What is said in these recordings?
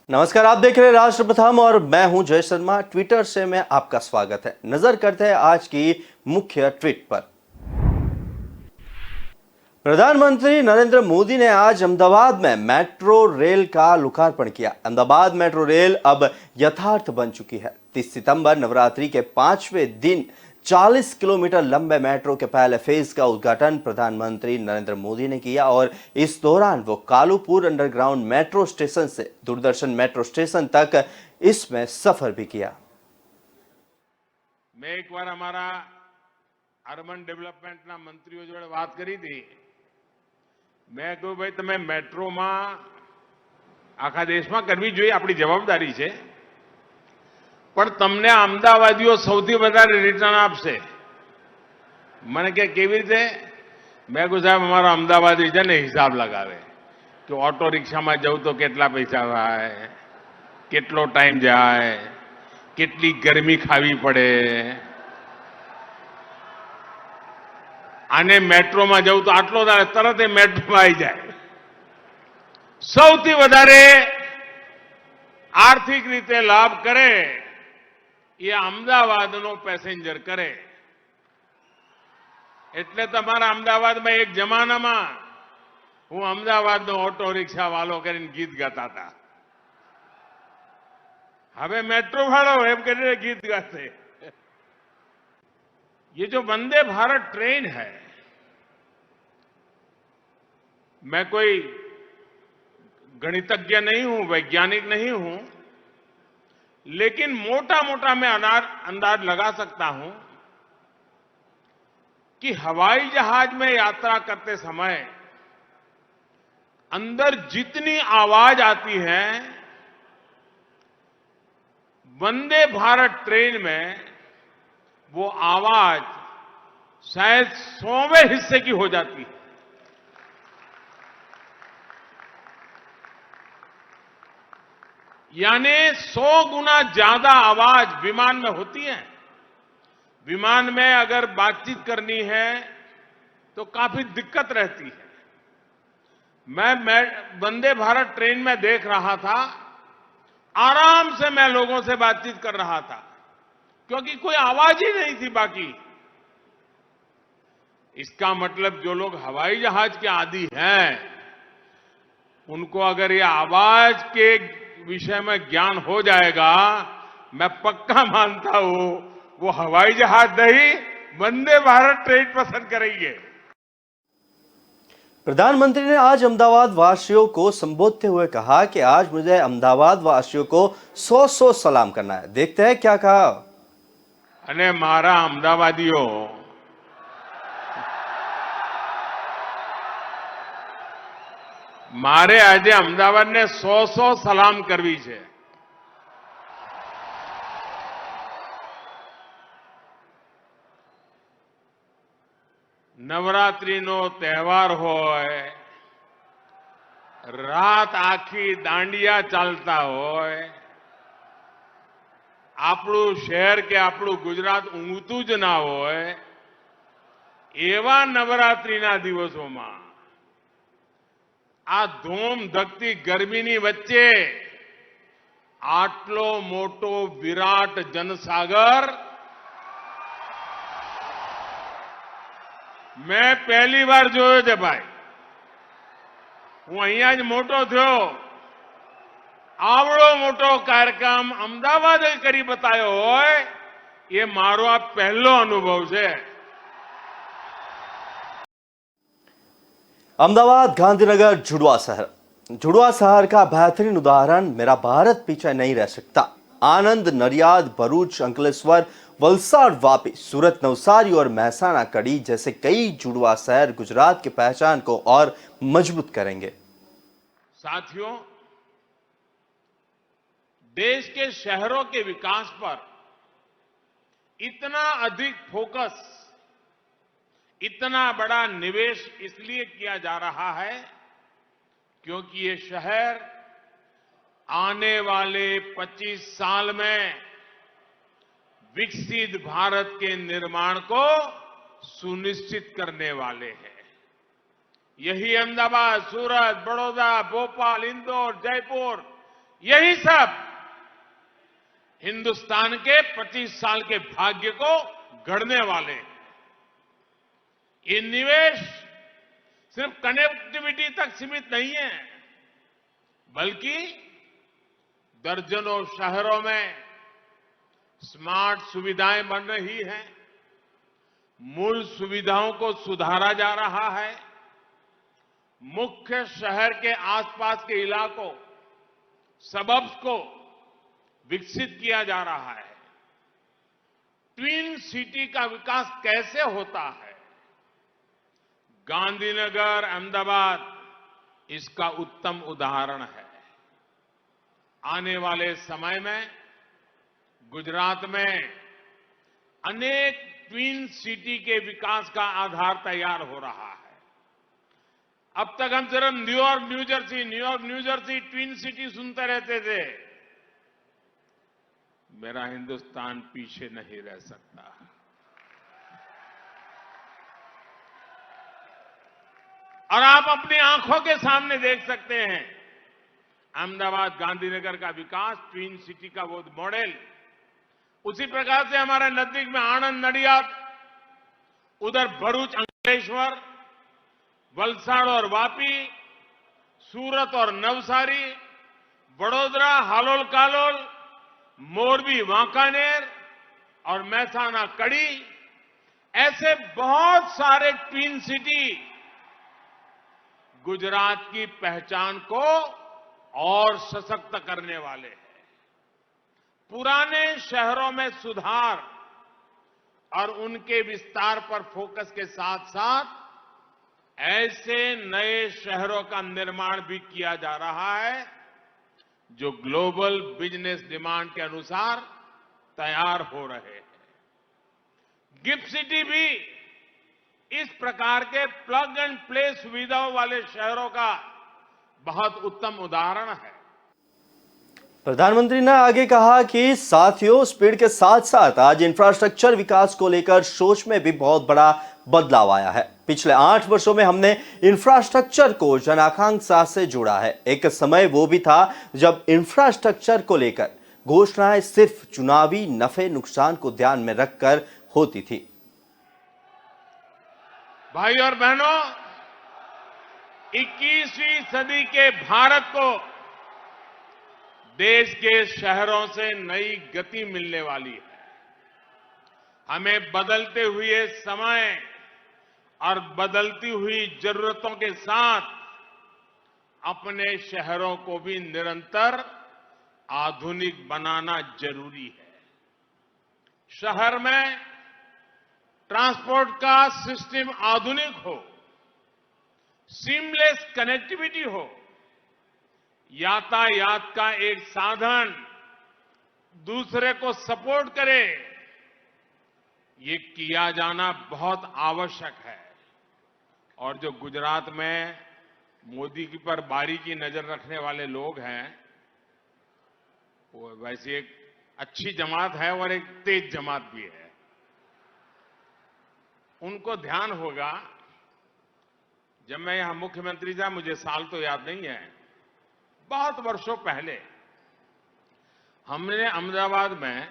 नमस्कार, आप देख रहे हैं राष्ट्र प्रथम और मैं हूं जय शर्मा। ट्विटर से मैं आपका स्वागत है। नजर करते हैं आज की मुख्य ट्वीट पर। प्रधानमंत्री नरेंद्र मोदी ने आज अहमदाबाद में मेट्रो रेल का लोकार्पण किया। अहमदाबाद मेट्रो रेल अब यथार्थ बन चुकी है। 30 सितंबर नवरात्रि के 5वें दिन 40 किलोमीटर लंबे मेट्रो के पहले फेज का उद्घाटन प्रधानमंत्री नरेंद्र मोदी ने किया और इस दौरान वो कालूपुर अंडरग्राउंड मेट्रो स्टेशन से दूरदर्शन मेट्रो स्टेशन तक इसमें सफर भी किया। मैं एक बार हमारा अर्बन डेवलपमेंटના મંત્રીઓ જોડે વાત કરી હતી। मैं કહ્યું ભાઈ તમે મેટ્રોમાં આખા દેશમાં કરવી જોઈએ, આપણી જવાબદારી છે, પણ તમને અમદાવાદીઓ સૌથી વધારે રિટર્ન આપશે। મને કે કેવી રીતે? मैं કહું સાહેબ અમારા અમદાવાદી છે ને હિસાબ લગાવે કે ઓટો રિક્ષામાં જવું તો કેટલા પૈસા થાય, કેટલો ટાઈમ જાય, કેટલી ગરમી ખાવી પડે, आने मेट्रो में जाऊं तो आटलो तरत मेट्रो में आई जाए। सौथी वधारे आर्थिक रीते लाभ करे ये अमदावादनो पैसेंजर करे। एटले तमारा अमदावाद में एक जमाना में हूँ अमदावाद ऑटो रिक्शा वालों करीने गीत गाता था। हवे मेट्रो वालों एम करीने गीत गाते। ये जो वंदे भारत ट्रेन है, मैं कोई गणितज्ञ नहीं हूं, वैज्ञानिक नहीं हूं, लेकिन मोटा मोटा मैं अंदाज लगा सकता हूं कि हवाई जहाज में यात्रा करते समय अंदर जितनी आवाज आती है, वंदे भारत ट्रेन में वो आवाज शायद 100वें हिस्से की हो जाती है। यानी 100 गुना ज्यादा आवाज विमान में होती है। विमान में अगर बातचीत करनी है तो काफी दिक्कत रहती है। मैं वंदे भारत ट्रेन में देख रहा था, आराम से मैं लोगों से बातचीत कर रहा था क्योंकि कोई आवाज ही नहीं थी बाकी। इसका मतलब जो लोग हवाई जहाज के आदी हैं, उनको अगर ये आवाज के विषय में ज्ञान हो जाएगा, मैं पक्का मानता हूं वो हवाई जहाज नहीं वंदे भारत ट्रेन पसंद करेंगे। प्रधानमंत्री ने आज अहमदाबाद वासियों को संबोधते हुए कहा कि आज मुझे अहमदाबाद वासियों को 100 सलाम करना है। देखते हैं क्या कहा। अने मारा अहमदाबादीओ, मारे आज अहमदाबाद ने 100 सलाम करवी छे। नवरात्रिनो तहेवार होय, रात आखी दांडिया चालता होय, आपणुं शहर के आपणुं गुजरात ऊंघतुं ज ना होय, एवा नवरात्रिना दिवसोमां आ धूम धकती गर्मीनी वच्चे आटलो मोटो विराट जनसागर मैं पहली बार जोयो छे भाई। हूँ अहींया ज मोटो थयो, आवड़ो मोटो कार्यक्रम अमदावादे करी बतायो होय, ये मारो आ पहलो अनुभव छे। अहमदाबाद गांधीनगर जुड़वा शहर का बेहतरीन उदाहरण मेरा भारत पीछे नहीं रह सकता। आनंद, नडियाद, भरूच, अंकलेश्वर, वलसाड, वापी, सूरत, नवसारी और महसाणा, कड़ी जैसे कई जुड़वा शहर गुजरात की पहचान को और मजबूत करेंगे। साथियों, देश के शहरों के विकास पर इतना अधिक फोकस, इतना बड़ा निवेश इसलिए किया जा रहा है क्योंकि ये शहर आने वाले 25 साल में विकसित भारत के निर्माण को सुनिश्चित करने वाले हैं। यही अहमदाबाद, सूरत, बड़ौदा, भोपाल, इंदौर, जयपुर यही सब हिंदुस्तान के 25 साल के भाग्य को गढ़ने वाले हैं। ये निवेश सिर्फ कनेक्टिविटी तक सीमित नहीं है, बल्कि दर्जनों शहरों में स्मार्ट सुविधाएं बन रही हैं, मूल सुविधाओं को सुधारा जा रहा है, मुख्य शहर के आसपास के इलाकों, सबब्स को विकसित किया जा रहा है। ट्विन सिटी का विकास कैसे होता है, गांधीनगर, अहमदाबाद इसका उत्तम उदाहरण है। आने वाले समय में गुजरात में अनेक ट्विन सिटी के विकास का आधार तैयार हो रहा है। अब तक हम सिर्फ New York new Jersey twin city सुनते रहते थे। मेरा हिंदुस्तान पीछे नहीं रह सकता। और आप अपनी आंखों के सामने देख सकते हैं, अहमदाबाद गांधीनगर का विकास, ट्विन सिटी का वो मॉडल। उसी प्रकार से हमारे नजदीक में आनंद, नडियाद, उधर भरूच, अंकलेश्वर, वलसाड़ और वापी, सूरत और नवसारी, वडोदरा, हालोल कालोल, मोरबी, वांकानेर और महसाना, कड़ी, ऐसे बहुत सारे ट्विन सिटी गुजरात की पहचान को और सशक्त करने वाले हैं। पुराने शहरों में सुधार और उनके विस्तार पर फोकस के साथ साथ ऐसे नए शहरों का निर्माण भी किया जा रहा है जो ग्लोबल बिजनेस डिमांड के अनुसार तैयार हो रहे हैं। गिफ्ट सिटी भी इस प्रकार के प्लग एंड प्ले सुविधाओं वाले शहरों का बहुत उत्तम उदाहरण है। प्रधानमंत्री ने आगे कहा कि साथियों, स्पीड के साथ साथ आज इंफ्रास्ट्रक्चर विकास को लेकर सोच में भी बहुत बड़ा बदलाव आया है। पिछले 8 वर्षों में हमने इंफ्रास्ट्रक्चर को जन आकांक्षा से जोड़ा है। एक समय वो भी था जब इंफ्रास्ट्रक्चर को लेकर घोषणाएं सिर्फ चुनावी नफे नुकसान को ध्यान में रखकर होती थी। भाई और बहनों, 21वीं सदी के भारत को देश के शहरों से नई गति मिलने वाली है। हमें बदलते हुए समय और बदलती हुई जरूरतों के साथ अपने शहरों को भी निरंतर आधुनिक बनाना जरूरी है। शहर में ट्रांसपोर्ट का सिस्टम आधुनिक हो, सीमलेस कनेक्टिविटी हो, यातायात का एक साधन दूसरे को सपोर्ट करे, ये किया जाना बहुत आवश्यक है। और जो गुजरात में मोदी की पर बारीकी नजर रखने वाले लोग हैं, वो वैसे एक अच्छी जमात है और एक तेज जमात भी है। उनको ध्यान होगा, जब मैं यहां मुख्यमंत्री था, मुझे साल तो याद नहीं है, बहुत वर्षों पहले हमने अहमदाबाद में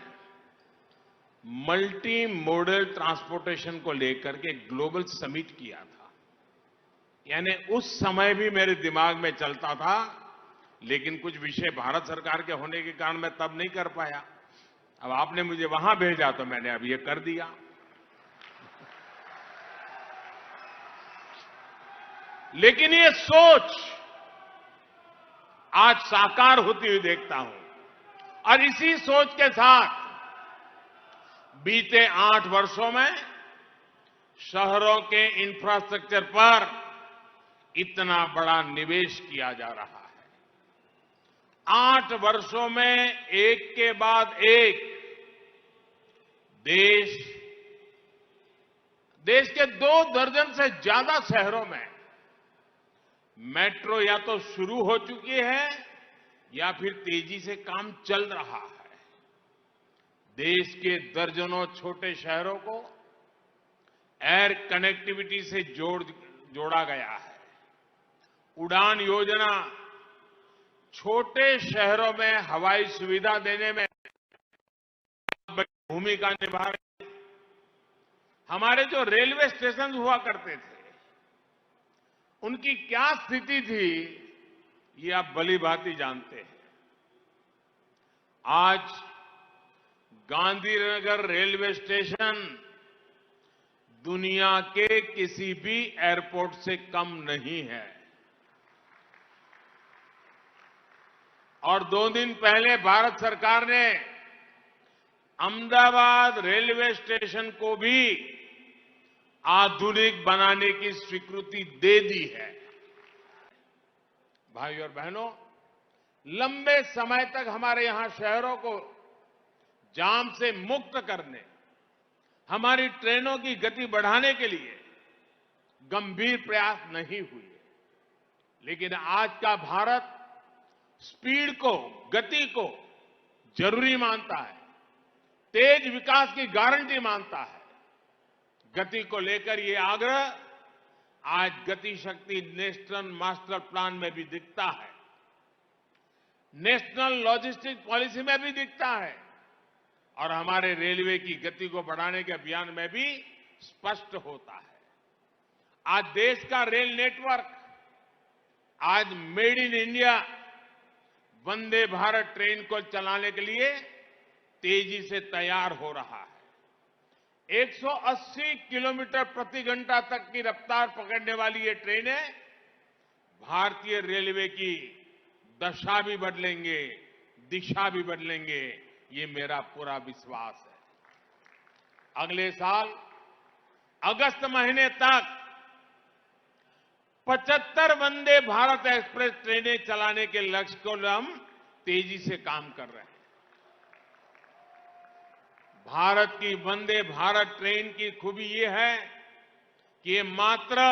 मल्टी मॉडल ट्रांसपोर्टेशन को लेकर के ग्लोबल समिट किया था। यानी उस समय भी मेरे दिमाग में चलता था, लेकिन कुछ विषय भारत सरकार के होने के कारण मैं तब नहीं कर पाया। अब आपने मुझे वहां भेजा तो मैंने अब ये कर दिया। लेकिन ये सोच आज साकार होती हुई देखता हूं। और इसी सोच के साथ बीते 8 वर्षों में शहरों के इंफ्रास्ट्रक्चर पर इतना बड़ा निवेश किया जा रहा है। 8 वर्षों में एक के बाद एक देश के 2 दर्जन से ज्यादा शहरों में मेट्रो या तो शुरू हो चुकी है या फिर तेजी से काम चल रहा है। देश के दर्जनों छोटे शहरों को एयर कनेक्टिविटी से जोड़ा गया है। उड़ान योजना छोटे शहरों में हवाई सुविधा देने में भूमिका निभा रही है। हमारे जो रेलवे स्टेशन हुआ करते थे, उनकी क्या स्थिति थी, ये आप भली भांति जानते हैं। आज गांधीनगर रेलवे स्टेशन दुनिया के किसी भी एयरपोर्ट से कम नहीं है। और 2 दिन पहले भारत सरकार ने अहमदाबाद रेलवे स्टेशन को भी आधुनिक बनाने की स्वीकृति दे दी है। भाइयों और बहनों, लंबे समय तक हमारे यहां शहरों को जाम से मुक्त करने, हमारी ट्रेनों की गति बढ़ाने के लिए गंभीर प्रयास नहीं हुए। लेकिन आज का भारत स्पीड को, गति को जरूरी मानता है, तेज विकास की गारंटी मानता है। गति को लेकर ये आग्रह आज गति शक्ति नेशनल मास्टर प्लान में भी दिखता है, नेशनल लॉजिस्टिक पॉलिसी में भी दिखता है और हमारे रेलवे की गति को बढ़ाने के अभियान में भी स्पष्ट होता है। आज देश का रेल नेटवर्क आज made in India Vande Bharat train को चलाने के लिए तेजी से तैयार हो रहा है। 180 किलोमीटर प्रति घंटा तक की रफ्तार पकड़ने वाली ये ट्रेनें भारतीय रेलवे की दशा भी बदलेंगे, दिशा भी बदलेंगे, ये मेरा पूरा विश्वास है। अगले साल अगस्त महीने तक 75 वंदे भारत एक्सप्रेस ट्रेनें चलाने के लक्ष्य को हम तेजी से काम कर रहे हैं। भारत की वंदे भारत ट्रेन की खूबी ये है कि ये मात्र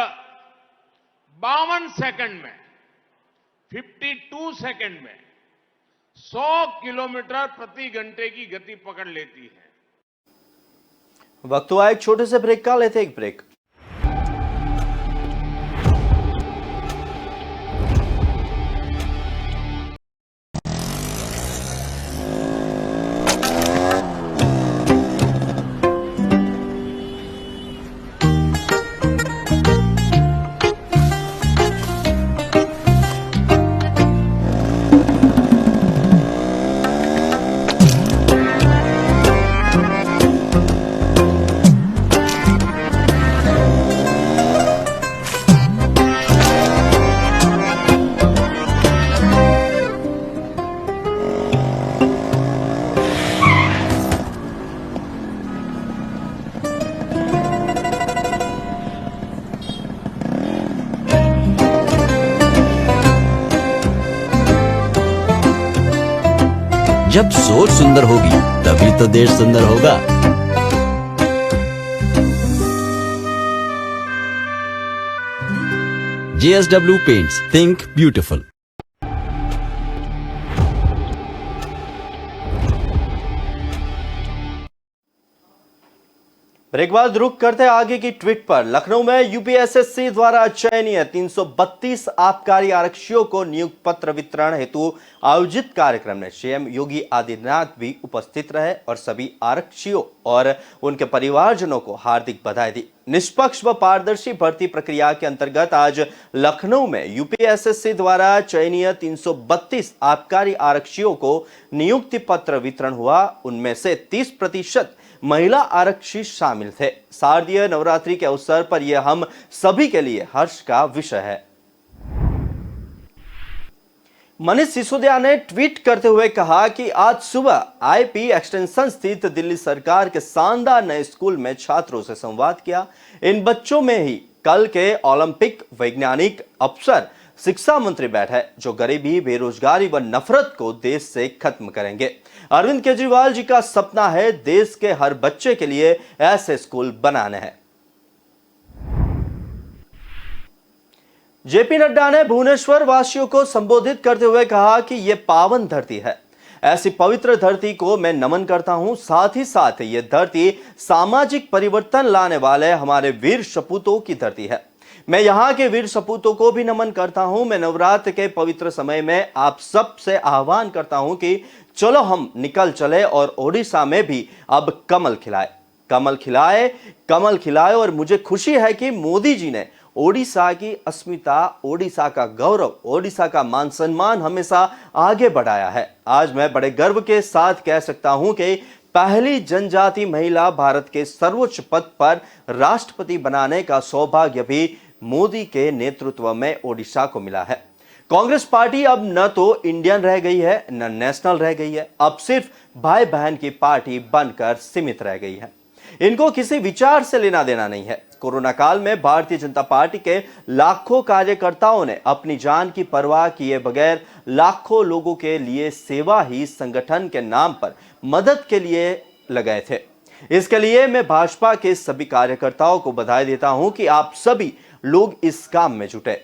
52 सेकंड में, 52 सेकंड में 100 किलोमीटर प्रति घंटे की गति पकड़ लेती है। वक्त हुआ एक छोटे से ब्रेक का, लेते एक ब्रेक। जब सोच सुंदर होगी तभी तो देश सुंदर होगा। JSW Paints, think beautiful। Break बाद रुक करते आगे की ट्वीट पर। लखनऊ में यूपीएसएससी द्वारा चयनीय 332 आबकारी आरक्षियों को नियुक्ति पत्र वितरण हेतु आयोजित कार्यक्रम में सीएम योगी आदित्यनाथ भी उपस्थित रहे और सभी आरक्षियों और उनके परिवारजनों को हार्दिक बधाई दी। निष्पक्ष व पारदर्शी भर्ती प्रक्रिया के अंतर्गत आज लखनऊ में यूपीएसएससी द्वारा चयनीय 332 आबकारी आरक्षियों को नियुक्ति पत्र वितरण हुआ। उनमें से 30% महिला आरक्षी शामिल थे। शारदीय नवरात्रि के अवसर पर यह हम सभी के लिए हर्ष का विषय है। मनीष सिसोदिया ने ट्वीट करते हुए कहा कि आज सुबह आईपी एक्सटेंशन स्थित दिल्ली सरकार के शानदार नए स्कूल में छात्रों से संवाद किया। इन बच्चों में ही कल के ओलंपिक वैज्ञानिक, अफसर, शिक्षा मंत्री बैठे जो गरीबी, बेरोजगारी व नफरत को देश से खत्म करेंगे। अरविंद केजरीवाल जी का सपना है देश के हर बच्चे के लिए ऐसे स्कूल बनाने हैं। जेपी नड्डा ने भुवनेश्वर वासियों को संबोधित करते हुए कहा कि यह पावन धरती है। ऐसी पवित्र धरती को मैं नमन करता हूं। साथ ही साथ ये धरती सामाजिक परिवर्तन लाने वाले हमारे वीर सपूतों की धरती है। मैं यहाँ के वीर सपूतों को भी नमन करता हूं। मैं नवरात्र के पवित्र समय में आप सबसे आह्वान करता हूं कि चलो हम निकल चले और ओडिशा में भी अब कमल खिलाए, कमल खिलाए, कमल खिलाए। और मुझे खुशी है कि मोदी जी ने ओडिशा की अस्मिता, ओडिशा का गौरव, ओडिशा का मान सम्मान हमेशा आगे बढ़ाया है। आज मैं बड़े गर्व के साथ कह सकता हूं कि पहली जनजाति महिला भारत के सर्वोच्च पद पर राष्ट्रपति बनाने का सौभाग्य भी मोदी के नेतृत्व में ओडिशा को मिला है। कांग्रेस पार्टी अब न तो इंडियन रह गई है, न नेशनल रह गई है, अब सिर्फ भाई बहन की पार्टी बनकर सीमित रह गई है। इनको किसी विचार से लेना देना नहीं है। कोरोना काल में भारतीय जनता पार्टी के लाखों कार्यकर्ताओं ने अपनी जान की परवाह किए बगैर लाखों लोगों के लिए सेवा ही संगठन के नाम पर मदद के लिए लगाए थे। इसके लिए मैं भाजपा के सभी कार्यकर्ताओं को बधाई देता हूं कि आप सभी लोग इस काम में जुटे।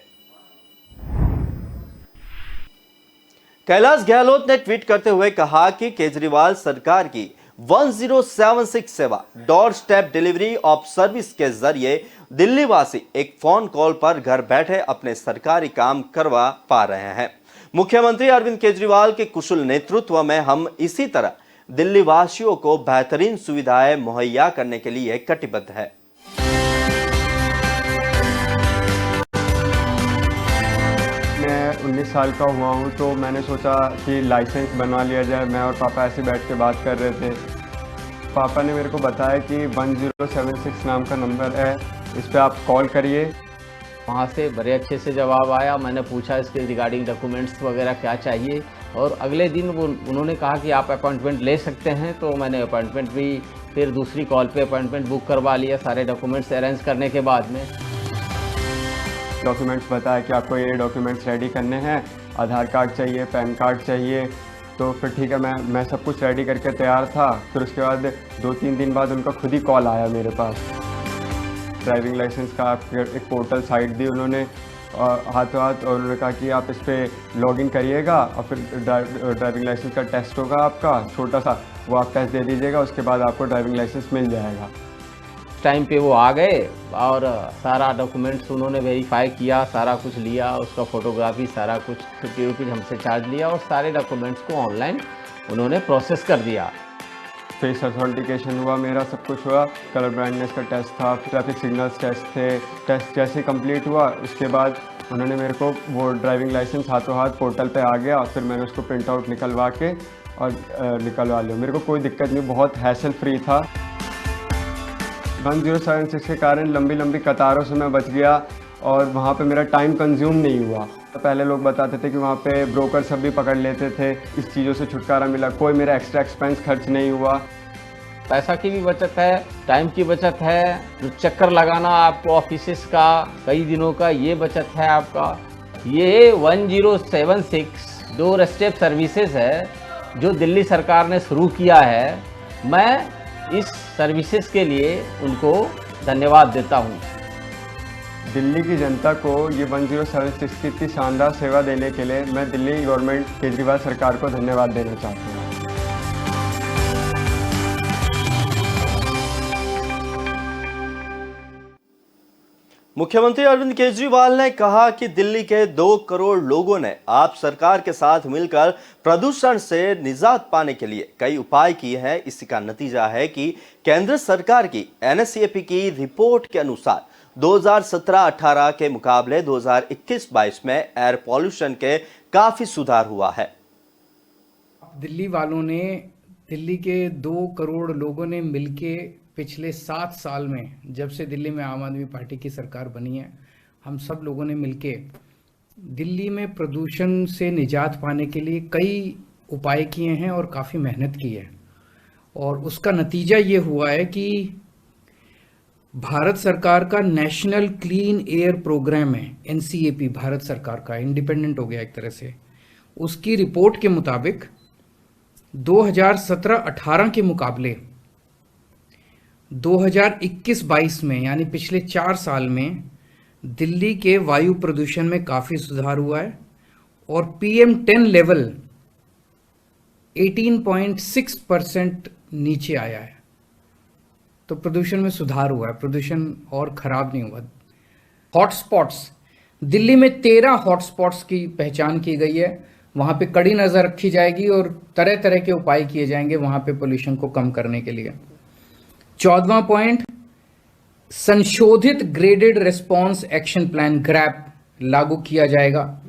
कैलाश गहलोत ने ट्वीट करते हुए कहा कि केजरीवाल सरकार की 1076 सेवा door step delivery of service के जरिए दिल्ली वासी एक फोन कॉल पर घर बैठे अपने सरकारी काम करवा पा रहे हैं। मुख्यमंत्री अरविंद केजरीवाल के कुशल नेतृत्व में हम इसी तरह दिल्ली वासियों को बेहतरीन सुविधाएं मुहैया करने के लिए कटिबद्ध है। मैं 19 साल का हुआ हूँ तो मैंने सोचा कि लाइसेंस बनवा लिया जाए। मैं और पापा ऐसे बैठ के बात कर रहे थे। पापा ने मेरे को बताया कि 1076 नाम का नंबर है, इस पर आप कॉल करिए। वहाँ से बड़े अच्छे से जवाब आया। मैंने पूछा इसके रिगार्डिंग डॉक्यूमेंट्स वगैरह क्या चाहिए, और अगले दिन उन्होंने कहा कि आप अपॉइंटमेंट ले सकते हैं। तो मैंने अपॉइंटमेंट भी फिर दूसरी कॉल पे अपॉइंटमेंट बुक करवा लिया, सारे डॉक्यूमेंट्स अरेंज करने के बाद में। डॉक्यूमेंट्स बताया कि आपको ये डॉक्यूमेंट्स रेडी करने हैं, आधार कार्ड चाहिए, पैन कार्ड चाहिए। तो फिर ठीक है, मैं सब कुछ रेडी करके तैयार था। फिर उसके बाद 2-3 दिन बाद उनका खुद ही कॉल आया मेरे पास। ड्राइविंग लाइसेंस का एक पोर्टल साइट दी उन्होंने हाथों हाथ, और उन्होंने कहा कि आप इस पर लॉगिन करिएगा और फिर ड्राइविंग लाइसेंस का टेस्ट होगा आपका छोटा सा, वो आप टेस्ट दे दीजिएगा, उसके बाद आपको ड्राइविंग लाइसेंस मिल जाएगा। टाइम पे वो आ गए और सारा डॉक्यूमेंट्स उन्होंने वेरीफाई किया, सारा कुछ लिया, उसका फोटोग्राफी सारा कुछ 50 रुपीज़ हमसे चार्ज लिया, और सारे डॉक्यूमेंट्स को ऑनलाइन उन्होंने प्रोसेस कर दिया। फेस ऑथेंटिकेशन हुआ मेरा, सब कुछ हुआ। कलर ब्लाइंडनेस का टेस्ट था, ट्रैफिक सिग्नल्स टेस्ट थे। टेस्ट जैसे कंप्लीट हुआ उसके बाद उन्होंने मेरे को वो ड्राइविंग लाइसेंस हाथों हाथ पोर्टल पे आ गया। फिर मैंने उसको प्रिंट आउट निकलवा के और निकलवा लिया। मेरे को कोई दिक्कत नहीं, बहुत हैसल फ्री था। 1076 के कारण लंबी लंबी कतारों से मैं बच गया और वहाँ पे मेरा टाइम कंज्यूम नहीं हुआ। तो पहले लोग बताते थे कि वहाँ पे ब्रोकर सब भी पकड़ लेते थे, इस चीज़ों से छुटकारा मिला। कोई मेरा एक्स्ट्रा एक्सपेंस खर्च नहीं हुआ। पैसा की भी बचत है, टाइम की बचत है, जो चक्कर लगाना आपको ऑफिसेस का कई दिनों का, ये बचत है आपका। ये 1076 डोर स्टेप सर्विसेज है जो दिल्ली सरकार ने शुरू किया है। मैं इस सर्विसेज के लिए उनको धन्यवाद देता हूँ। दिल्ली की जनता को ये 1076 की इतनी शानदार सेवा देने के लिए मैं दिल्ली गवर्नमेंट, केजरीवाल सरकार को धन्यवाद देना चाहता हूँ। मुख्यमंत्री अरविंद केजरीवाल ने कहा कि दिल्ली के 2 करोड़ लोगों ने आप सरकार के साथ मिलकर प्रदूषण से निजात पाने के लिए कई उपाय किए हैं। इसी का नतीजा है कि केंद्र सरकार की NSCAP की रिपोर्ट के अनुसार 2017-18 के मुकाबले 2021-22 में एयर पॉल्यूशन के काफी सुधार हुआ है। दिल्ली वालों ने, दिल्ली के 2 करोड़ लोगों ने मिलके पिछले 7 साल में, जब से दिल्ली में आम आदमी पार्टी की सरकार बनी है, हम सब लोगों ने मिलके दिल्ली में प्रदूषण से निजात पाने के लिए कई उपाय किए हैं और काफ़ी मेहनत की है। और उसका नतीजा ये हुआ है कि भारत सरकार का नेशनल क्लीन एयर प्रोग्राम है, NCAP, भारत सरकार का इंडिपेंडेंट हो गया एक तरह से। उसकी रिपोर्ट के मुताबिक 2017-18 के मुकाबले 2021-22 में, यानी पिछले 4 साल में, दिल्ली के वायु प्रदूषण में काफ़ी सुधार हुआ है और PM10 लेवल 18.6% नीचे आया है। तो प्रदूषण में सुधार हुआ है, प्रदूषण और ख़राब नहीं हुआ। हॉटस्पॉट्स, दिल्ली में 13 हॉटस्पॉट्स की पहचान की गई है। वहाँ पे कड़ी नज़र रखी जाएगी और तरह तरह के उपाय किए जाएंगे वहाँ पे पोल्यूशन को कम करने के लिए। 14वां पॉइंट, संशोधित graded response action plan grab लागू किया जाएगा।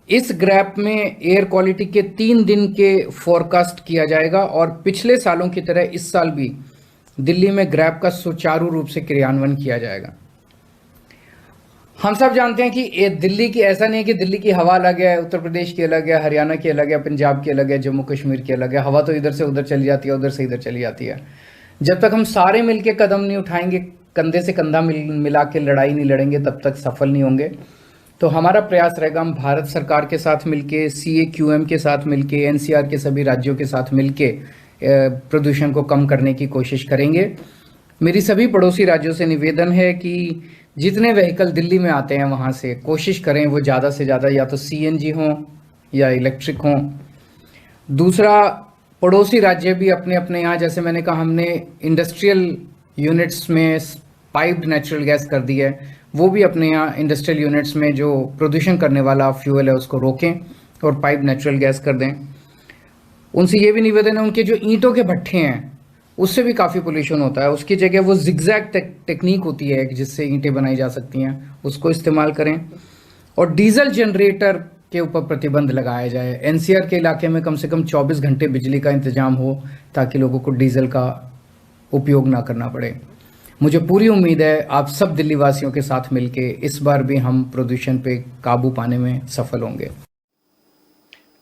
इस ग्रैप में एयर क्वालिटी के 3 दिन के फोरकास्ट किया जाएगा और पिछले सालों की तरह इस साल भी दिल्ली में ग्रैप का सुचारू रूप से क्रियान्वयन किया जाएगा। हम सब जानते हैं कि दिल्ली की ऐसा नहीं है कि दिल्ली की हवा अलग है, उत्तर प्रदेश की अलग है, हरियाणा की अलग है, पंजाब की अलग है, जम्मू कश्मीर की अलग है। हवा तो इधर से उधर चली जाती है, उधर से इधर चली जाती है। जब तक हम सारे मिलके कदम नहीं उठाएंगे, कंधे से कंधा मिला के लड़ाई नहीं लड़ेंगे, तब तक सफल नहीं होंगे। तो हमारा प्रयास रहेगा, हम भारत सरकार के साथ मिलके, CAQM के साथ मिलके, NCR के सभी राज्यों के साथ मिलके प्रदूषण को कम करने की कोशिश करेंगे। मेरी सभी पड़ोसी राज्यों से निवेदन है कि जितने व्हीकल दिल्ली में आते हैं वहाँ से कोशिश करें वो ज़्यादा से ज़्यादा या तो CNG हों या इलेक्ट्रिक हों। दूसरा, पड़ोसी राज्य भी अपने अपने यहाँ, जैसे मैंने कहा, हमने इंडस्ट्रियल यूनिट्स में पाइप्ड नेचुरल गैस कर दी है, वो भी अपने यहाँ इंडस्ट्रियल यूनिट्स में जो प्रदूषण करने वाला फ्यूल है उसको रोकें और पाइप नेचुरल गैस कर दें। उनसे ये भी निवेदन है, उनके जो ईंटों के भट्ठे हैं उससे भी काफ़ी पोल्यूशन होता है, उसकी जगह वो जिगजैग टेक्निक होती है जिससे ईंटें बनाई जा सकती हैं, उसको इस्तेमाल करें। और डीजल जनरेटर के ऊपर प्रतिबंध लगाया जाए। NCR के इलाके में कम से कम 24 घंटे बिजली का इंतजाम हो ताकि लोगों को डीजल का उपयोग ना करना पड़े। मुझे पूरी उम्मीद है आप सब दिल्ली वासियों के साथ मिलके इस बार भी हम प्रदूषण पे काबू पाने में सफल होंगे।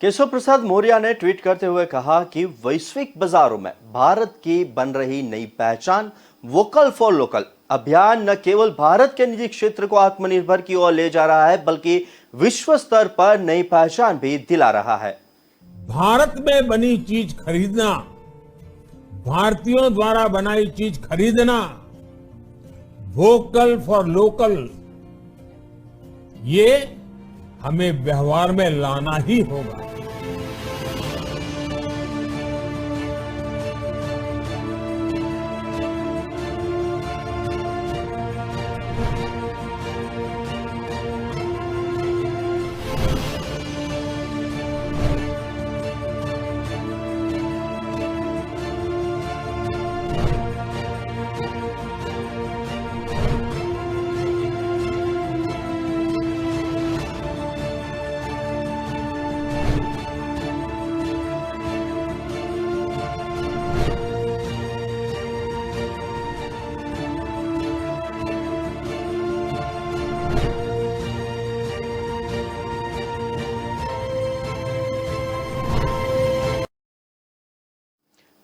केशव प्रसाद मौर्य ने ट्वीट करते हुए कहा कि वैश्विक बाजारों में भारत की बन रही नई पहचान वोकल फॉर लोकल अभियान न केवल भारत के निजी क्षेत्र को आत्मनिर्भर की ओर ले जा रहा है, बल्कि विश्व स्तर पर नई पहचान भी दिला रहा है। भारत में बनी चीज खरीदना, भारतीयों द्वारा बनाई चीज खरीदना, वोकल फॉर लोकल, ये हमें व्यवहार में लाना ही होगा।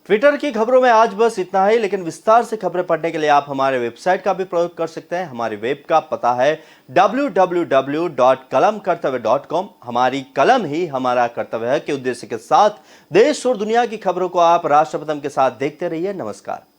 ट्विटर की खबरों में आज बस इतना ही, लेकिन विस्तार से खबरें पढ़ने के लिए आप हमारे वेबसाइट का भी प्रयोग कर सकते हैं। हमारी वेब का पता है www.kalamkartavya.com। हमारी कलम ही हमारा कर्तव्य है के उद्देश्य के साथ देश और दुनिया की खबरों को आप राष्ट्रपति के साथ देखते रहिए। नमस्कार।